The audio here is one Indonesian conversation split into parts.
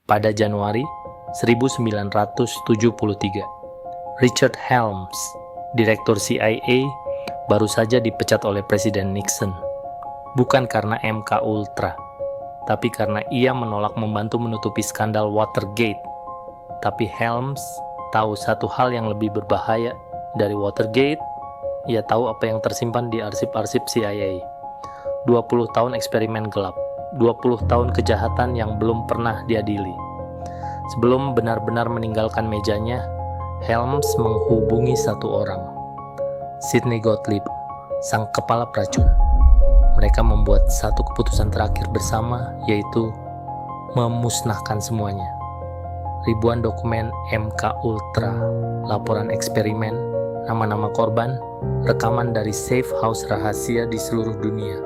Pada Januari 1973, Richard Helms, direktur CIA, baru saja dipecat oleh Presiden Nixon. Bukan karena MK Ultra, tapi karena ia menolak membantu menutupi skandal Watergate. Tapi Helms tahu satu hal yang lebih berbahaya dari Watergate. Ia tahu apa yang tersimpan di arsip-arsip CIA. 20 tahun eksperimen gelap, 20 tahun kejahatan yang belum pernah diadili. Sebelum benar-benar meninggalkan mejanya, Helms menghubungi satu orang, Sidney Gottlieb, sang kepala peracun. Mereka membuat satu keputusan terakhir bersama, yaitu memusnahkan semuanya. Ribuan dokumen MK Ultra, laporan eksperimen, nama-nama korban, rekaman dari safe house rahasia di seluruh dunia.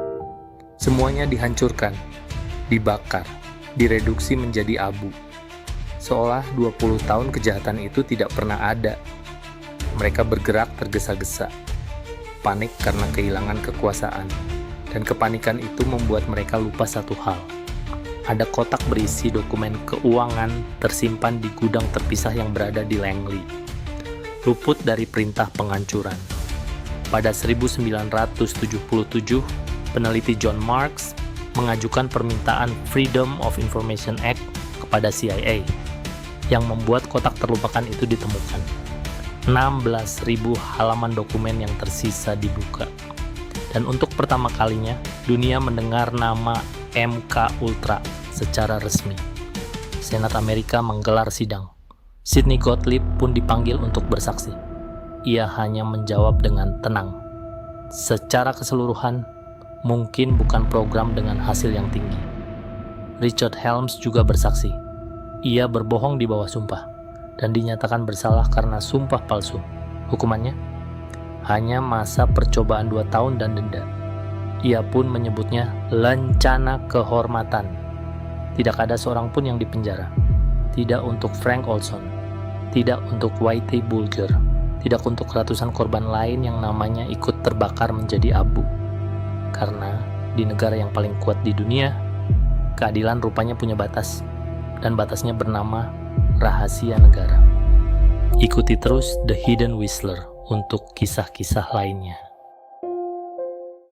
Semuanya dihancurkan, dibakar, direduksi menjadi abu. Seolah 20 tahun kejahatan itu tidak pernah ada. Mereka bergerak tergesa-gesa, panik karena kehilangan kekuasaan. Dan kepanikan itu membuat mereka lupa satu hal. Ada kotak berisi dokumen keuangan tersimpan di gudang terpisah yang berada di Langley. Luput dari perintah penghancuran. Pada 1977, peneliti John Marks mengajukan permintaan Freedom of Information Act kepada CIA, yang membuat kotak terlupakan itu ditemukan. 16.000 halaman dokumen yang tersisa dibuka. Dan untuk pertama kalinya, dunia mendengar nama MK Ultra secara resmi. Senat Amerika menggelar sidang. Sidney Gottlieb pun dipanggil untuk bersaksi. Ia hanya menjawab dengan tenang. Secara keseluruhan, mungkin bukan program dengan hasil yang tinggi. Richard Helms juga bersaksi. Ia berbohong di bawah sumpah dan dinyatakan bersalah karena sumpah palsu. Hukumannya hanya masa percobaan 2 tahun dan denda. Ia pun menyebutnya lencana kehormatan. Tidak ada seorang pun yang dipenjara. Tidak untuk Frank Olson, tidak untuk Whitey Bulger, tidak untuk ratusan korban lain yang namanya ikut terbakar menjadi abu. Karena di negara yang paling kuat di dunia, keadilan rupanya punya batas. Dan batasnya bernama rahasia negara. Ikuti terus The Hidden Whistler untuk kisah-kisah lainnya.